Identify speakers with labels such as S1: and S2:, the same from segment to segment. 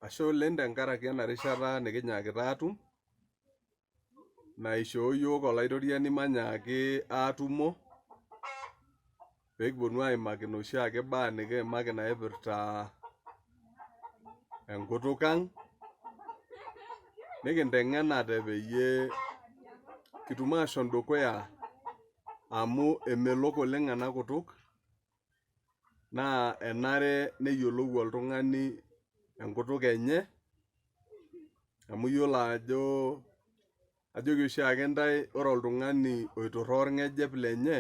S1: Ashe oleng tenkaraki ena rishata nikinyaakita atum naishoo yiok olaitoriani manyaaki aatumo pekiponu aimaki noshiake baa nikiimaki naipirta enkutuk ang nikinteng'enate peyie kitum ashom dukuya amu emelok oleng ena kutuk naa enare neyiolou oltung'ani enkutuk enye amu iyiolo ajoki oshiake ntae ore oltung'ani oiturraa orng'ejep lenye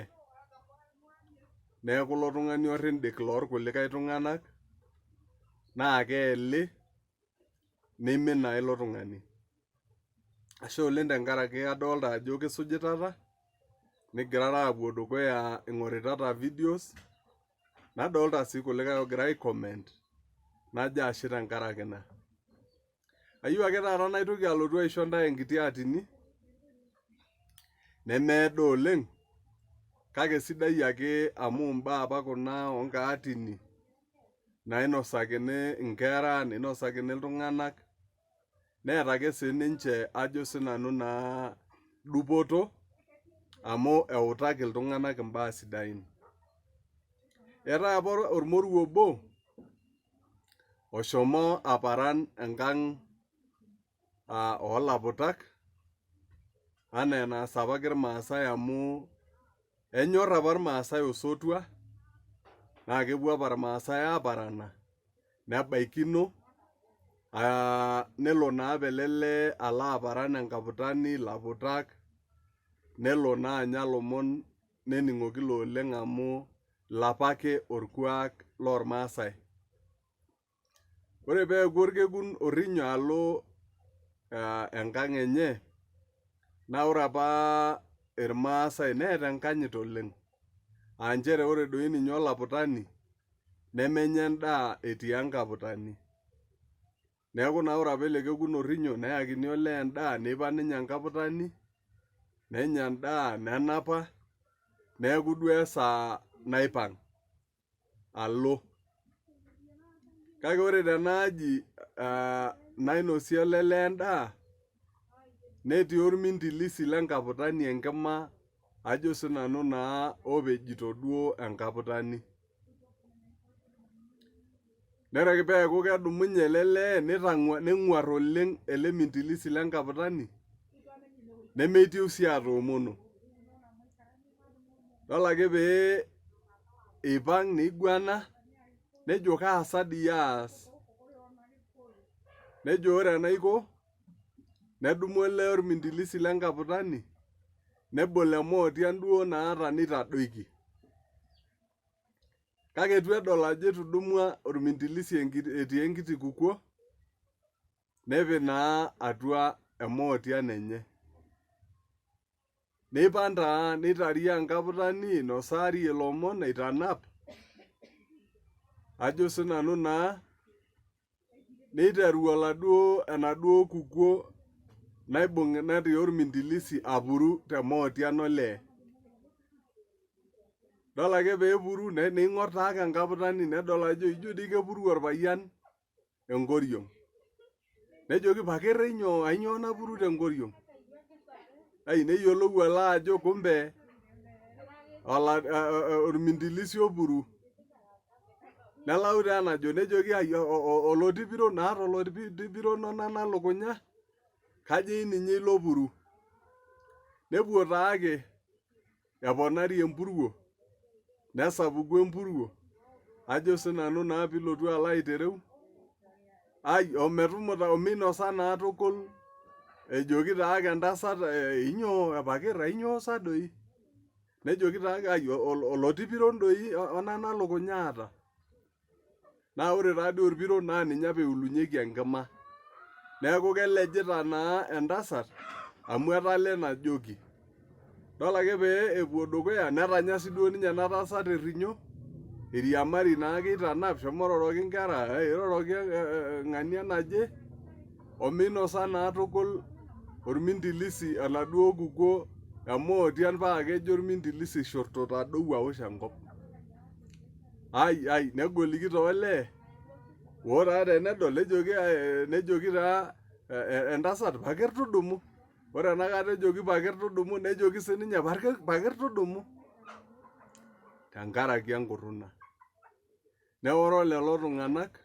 S1: neeku ilo tung'ani orrindik lorkulikae tung'anak naa keeli neimin naa ilo tung'ani. Ashe oleng tenkaraki adolta ajo kisujitata nigirara apuo dukuya ing'oritata videos nadolta sii kulikae ogira ai comment najo ashe tenkaraki ina. Ayieu ake taata naitoki alotu aisho ntae enkiti atini nemeedo oleng kake sidai ake amu imbaa apa kuna onkaatini nainosakini inkera ninosakini iltung'anak neeta ake sininche ajo sinanu naa dupoto amu eutaki iltung'anak imbaa sidain. Eetae apa ormoruo obo oshomo aparan enkang oolaputak anaa enaas apake irmaasai amu enyorr apa irmaasai osotua naa kepuo apa irmaasai aparana nebaikino nelo naa apa ele lee alo aparan enkaputani ilaputak nelo naa anya ilomon nening'oki ilo oleng amu ilapake orkuak lormaasai. Ore peeku orkekun orrinyo alo enkang enye naa ore apa irmaasai neeta enkanyit oleng nchere ore doi ninye olaputani nemenya endaa etii enkaputani. Neeku naa ore apa ele kekun orrinyo neyakini olee endaa neipa ninye enkaputani nenya endaa nenapa neeku duo esaa naipang alo. Kake ore tenaaji nainosie ele lee endaa netii ormintilisi lenkaputani enkima ajo sinanu naa opejito duo enkaputani. Nere ake peeku kedumunye ele lee neng'uarr oleng ele mintilisi lenkaputani nemeitieu sii atoomono. Idol ake pee eipang neiguana nejo kaasa dii aas. Nejo ore enaiko nedumu olee ormintilisi lenkaputani nebol emootian duo naata nitadoiki. Kake etu edol ajo etudumua ormintilisi etii enkiti kukuo nepik naa atua emootian enye. Neipang taa neitaria enkaputani inosarie ilomon eitanap ajo sinanu naa neiteru enaduo kukuo naibung netii ormintilisi apuru temootian olee. Idol ake peepuru neing'orr taake enkaputani nedol ajo ijo dii kepuru orpayian enkoriong. Nejoki pakere nyoo, ainyoo napuru tenkoriong? Neyiolou olo ajo kumbe ormintilisi opuru. Nelau taa enajo nejoki olotipiro naata olotipiro nonana lukunya kajo ninye ilo puru. Nepuo taake eponari empuruo nesapuku empuruo ajo sinanu naa piilotu alo aitereu omeinosa naa tukul ejoki taake entasat inyoo pakir ainyoo sa doi. Nejoki taake olotipiro doi onana lukunya aata. Naa ore taadoi orpiro naa ninye apa eulunyeki enkima. Neeku kelejita naa entasat amu etala enajoki. Idol ake pee epuo dukuya netanya sii duo ninye ena tasat errinyo iriamari naake eitanap shomo iroroki inkera iroroki ng'ania naje omeinosa naa tukul ormintilisi enaduo kukuo emootian paa kejo ormintilisi shorto tadou awosh enkop. Negoliki taa olee ore tenedol nejoki taa entasat paker tudumu. Ore enakata ejoki paker tudumu, nejoki sininye paker tudumu. Tenkaraki enkurruna. Neoro lelo tung'anak,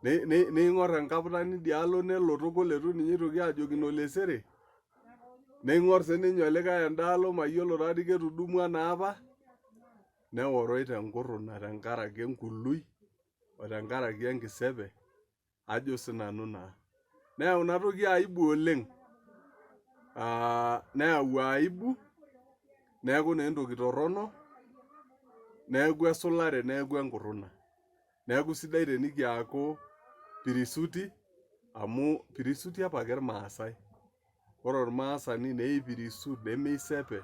S1: neing'or enkaptani dialo nelo tukul etu ninye itoki ajokino lesere. Neing'or sininye olikae endaalo mayiolo tadi ketudumua naapa. Neoroi tenkurruna tenkaraki enkului, o tenkaraki enkisepe, ajo sinanu naa. Neyau inatoki aibu oleng. Neyau aibu, neeku naa entoki torrono, neeku esulare, neeku enkurruna. Neeku sidai tenikiaku pirisuti, amu pirisuti apake irmaasai. Ore ormaasani neipirisut nemeisepe,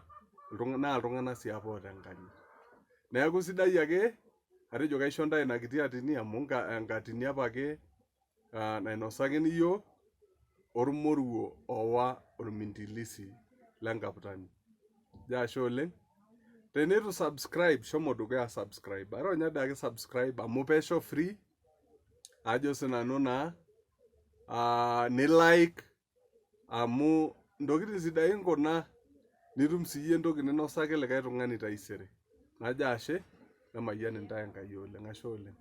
S1: naa iltung'anak si apa oota enkanyit. Neeku sidai ake, atejo kaisho ntae ina kiti atini amu enkatini apake nainosakini yiok, ormoruo owa ormintilisi lenkaptani. Ashe oleng. Teneitu subscribe, shomo dukuya subscribe. Ronya dake subscribe amu pesho free, ajo sinanu naa, ni like, amu intokiting sidain kuna, nitum siyie entoki ninosaki likae tung'ani taisere. Najo ashe, nemayian intae Enkai oleng, ashe oleng.